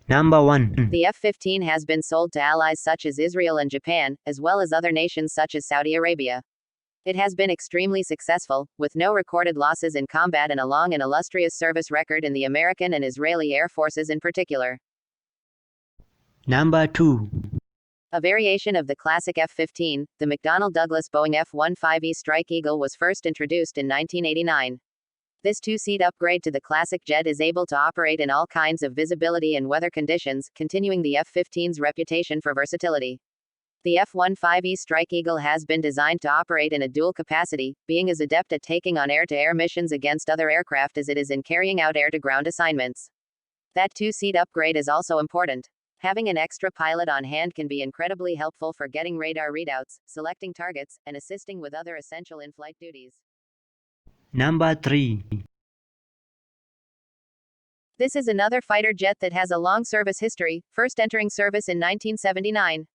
Number 1. The F-15 has been sold to allies such as Israel and Japan, as well as other nations such as Saudi Arabia. It has been extremely successful, with no recorded losses in combat and a long and illustrious service record in the American and Israeli Air Forces in particular. Number 2. A variation of the classic F-15, the McDonnell Douglas Boeing F-15E Strike Eagle was first introduced in 1989. This two-seat upgrade to the classic jet is able to operate in all kinds of visibility and weather conditions, continuing the F-15's reputation for versatility. The F-15E Strike Eagle has been designed to operate in a dual capacity, being as adept at taking on air-to-air missions against other aircraft as it is in carrying out air-to-ground assignments. That two-seat upgrade is also important. Having an extra pilot on hand can be incredibly helpful for getting radar readouts, selecting targets, and assisting with other essential in-flight duties. Number 3. This is another fighter jet that has a long service history, first entering service in 1979.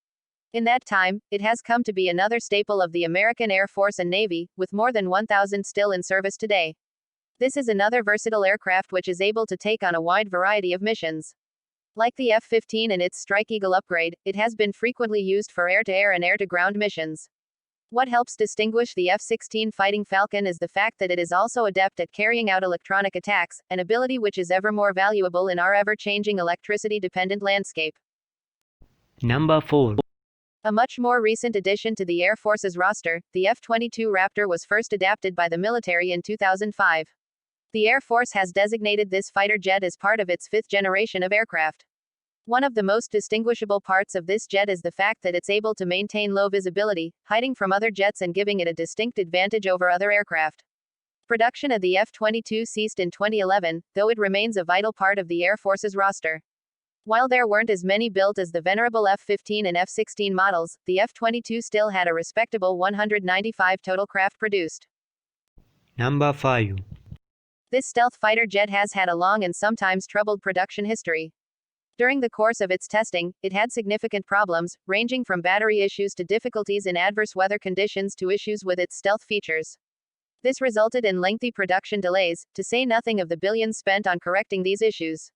In that time, it has come to be another staple of the American Air Force and Navy, with more than 1,000 still in service today. This is another versatile aircraft which is able to take on a wide variety of missions. Like the F-15 and its Strike Eagle upgrade, it has been frequently used for air-to-air and air-to-ground missions. What helps distinguish the F-16 Fighting Falcon is the fact that it is also adept at carrying out electronic attacks, an ability which is ever more valuable in our ever-changing electricity-dependent landscape. Number 4. A much more recent addition to the Air Force's roster, the F-22 Raptor was first adapted by the military in 2005. The Air Force has designated this fighter jet as part of its fifth generation of aircraft. One of the most distinguishable parts of this jet is the fact that it's able to maintain low visibility, hiding from other jets and giving it a distinct advantage over other aircraft. Production of the F-22 ceased in 2011, though it remains a vital part of the Air Force's roster. While there weren't as many built as the venerable F-15 and F-16 models, the F-22 still had a respectable 195 total craft produced. Number 5. This stealth fighter jet has had a long and sometimes troubled production history. During the course of its testing, it had significant problems, ranging from battery issues to difficulties in adverse weather conditions to issues with its stealth features. This resulted in lengthy production delays, to say nothing of the billions spent on correcting these issues.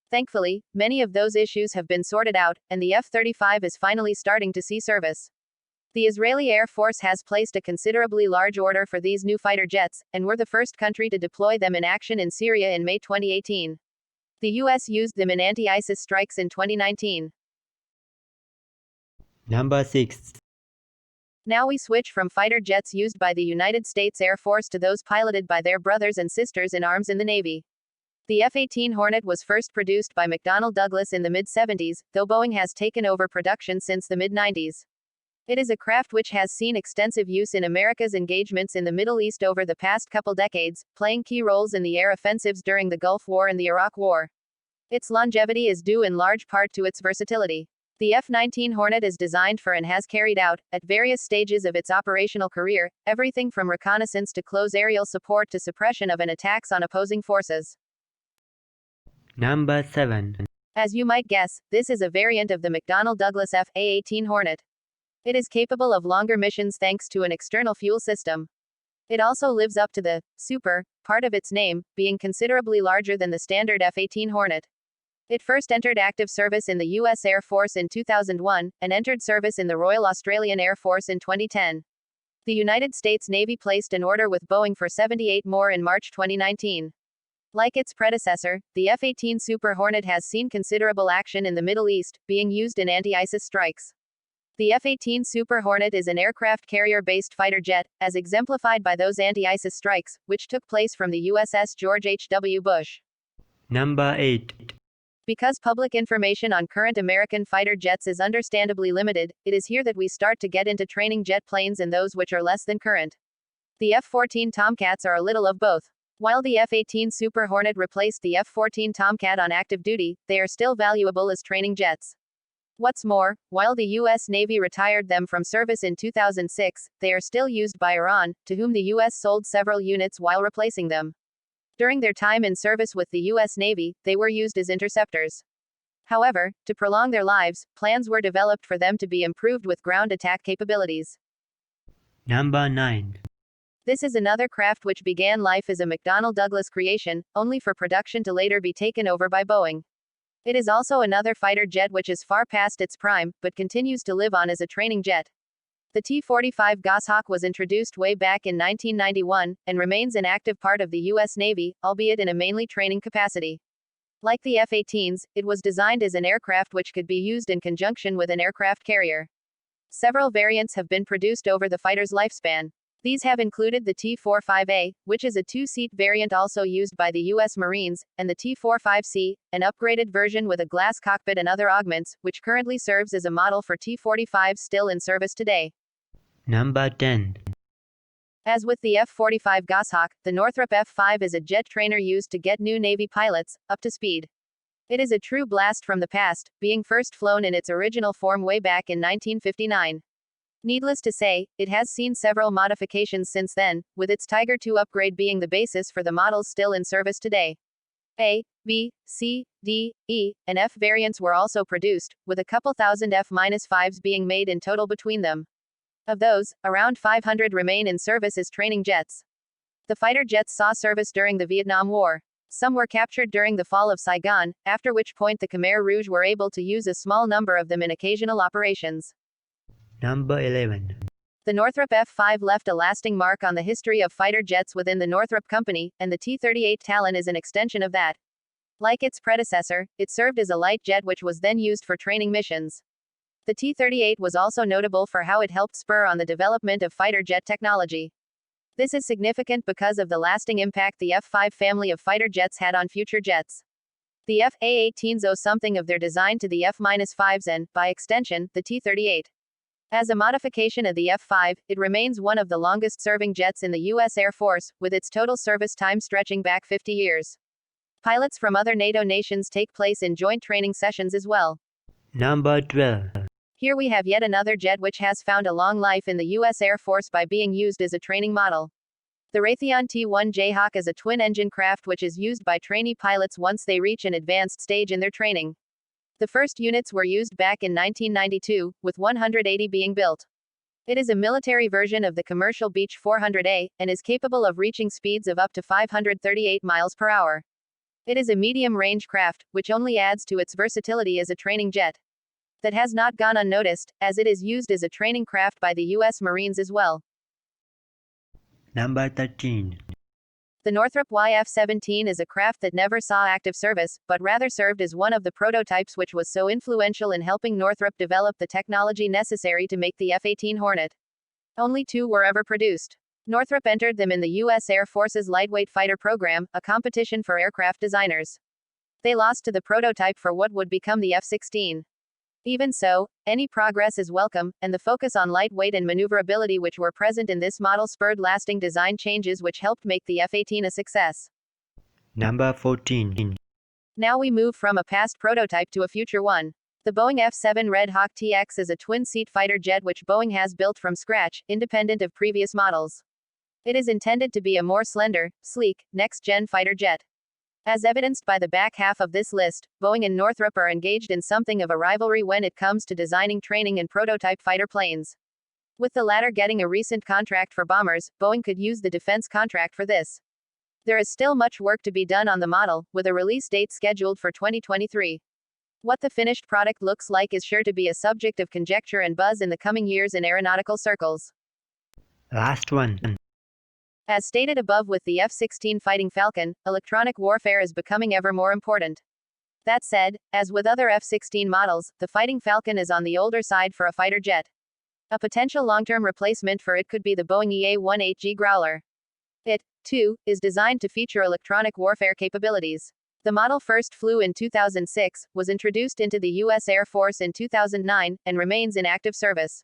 Thankfully, many of those issues have been sorted out, and the F-35 is finally starting to see service. The Israeli Air Force has placed a considerably large order for these new fighter jets, and were the first country to deploy them in action in Syria in May 2018. The U.S. used them in anti-ISIS strikes in 2019. Number 6. Now we switch from fighter jets used by the United States Air Force to those piloted by their brothers and sisters in arms in the Navy. The F-18 Hornet was first produced by McDonnell Douglas in the mid-70s, though Boeing has taken over production since the mid-90s. It is a craft which has seen extensive use in America's engagements in the Middle East over the past couple decades, playing key roles in the air offensives during the Gulf War and the Iraq War. Its longevity is due in large part to its versatility. The F-19 Hornet is designed for and has carried out, at various stages of its operational career, everything from reconnaissance to close aerial support to suppression of and attacks on opposing forces. Number 7. As you might guess, this is a variant of the McDonnell Douglas F/A-18 Hornet. It is capable of longer missions thanks to an external fuel system. It also lives up to the super part of its name, being considerably larger than the standard F-18 Hornet. It first entered active service in the U.S. Air Force in 2001, and entered service in the Royal Australian Air Force in 2010. The United States Navy placed an order with Boeing for 78 more in March 2019. Like its predecessor, the F-18 Super Hornet has seen considerable action in the Middle East, being used in anti-ISIS strikes. The F-18 Super Hornet is an aircraft carrier-based fighter jet, as exemplified by those anti-ISIS strikes, which took place from the USS George H.W. Bush. Number 8. Because public information on current American fighter jets is understandably limited, it is here that we start to get into training jet planes and those which are less than current. The F-14 Tomcats are a little of both. While the F-18 Super Hornet replaced the F-14 Tomcat on active duty, they are still valuable as training jets. What's more, while the U.S. Navy retired them from service in 2006, they are still used by Iran, to whom the U.S. sold several units while replacing them. During their time in service with the U.S. Navy, they were used as interceptors. However, to prolong their lives, plans were developed for them to be improved with ground attack capabilities. Number 9. This is another craft which began life as a McDonnell Douglas creation, only for production to later be taken over by Boeing. It is also another fighter jet which is far past its prime, but continues to live on as a training jet. The T-45 Goshawk was introduced way back in 1991, and remains an active part of the U.S. Navy, albeit in a mainly training capacity. Like the F-18s, it was designed as an aircraft which could be used in conjunction with an aircraft carrier. Several variants have been produced over the fighter's lifespan. These have included the T-45A, which is a two-seat variant also used by the U.S. Marines, and the T-45C, an upgraded version with a glass cockpit and other augments, which currently serves as a model for T-45s still in service today. Number 10. As with the F-45 Goshawk, the Northrop F-5 is a jet trainer used to get new Navy pilots up to speed. It is a true blast from the past, being first flown in its original form way back in 1959. Needless to say, it has seen several modifications since then, with its Tiger II upgrade being the basis for the models still in service today. A, B, C, D, E, and F variants were also produced, with a couple thousand F-5s being made in total between them. Of those, around 500 remain in service as training jets. The fighter jets saw service during the Vietnam War. Some were captured during the fall of Saigon, after which point the Khmer Rouge were able to use a small number of them in occasional operations. Number 11. The Northrop F-5 left a lasting mark on the history of fighter jets within the Northrop Company, and the T-38 Talon is an extension of that. Like its predecessor, it served as a light jet which was then used for training missions. The T-38 was also notable for how it helped spur on the development of fighter jet technology. This is significant because of the lasting impact the F-5 family of fighter jets had on future jets. The F/A-18s owe something of their design to the F-5s and, by extension, the T-38. As a modification of the F-5, it remains one of the longest-serving jets in the U.S. Air Force, with its total service time stretching back 50 years. Pilots from other NATO nations take place in joint training sessions as well. Number 12. Here we have yet another jet which has found a long life in the U.S. Air Force by being used as a training model. The Raytheon T-1 Jayhawk is a twin-engine craft which is used by trainee pilots once they reach an advanced stage in their training. The first units were used back in 1992, with 180 being built. It is a military version of the commercial Beech 400A, and is capable of reaching speeds of up to 538 miles per hour. It is a medium-range craft, which only adds to its versatility as a training jet. That has not gone unnoticed, as it is used as a training craft by the U.S. Marines as well. Number 13. The Northrop YF-17 is a craft that never saw active service, but rather served as one of the prototypes which was so influential in helping Northrop develop the technology necessary to make the F-18 Hornet. Only two were ever produced. Northrop entered them in the U.S. Air Force's Lightweight Fighter Program, a competition for aircraft designers. They lost to the prototype for what would become the F-16. Even so, any progress is welcome, and the focus on lightweight and maneuverability which were present in this model spurred lasting design changes which helped make the F-18 a success. Number 14. Now we move from a past prototype to a future one. The Boeing F-7 Red Hawk TX is a twin-seat fighter jet which Boeing has built from scratch, independent of previous models. It is intended to be a more slender, sleek, next-gen fighter jet. As evidenced by the back half of this list, Boeing and Northrop are engaged in something of a rivalry when it comes to designing training and prototype fighter planes. With the latter getting a recent contract for bombers, Boeing could use the defense contract for this. There is still much work to be done on the model, with a release date scheduled for 2023. What the finished product looks like is sure to be a subject of conjecture and buzz in the coming years in aeronautical circles. Last one. As stated above with the F-16 Fighting Falcon, electronic warfare is becoming ever more important. That said, as with other F-16 models, the Fighting Falcon is on the older side for a fighter jet. A potential long-term replacement for it could be the Boeing EA-18G Growler. It, too, is designed to feature electronic warfare capabilities. The model first flew in 2006, was introduced into the U.S. Air Force in 2009, and remains in active service.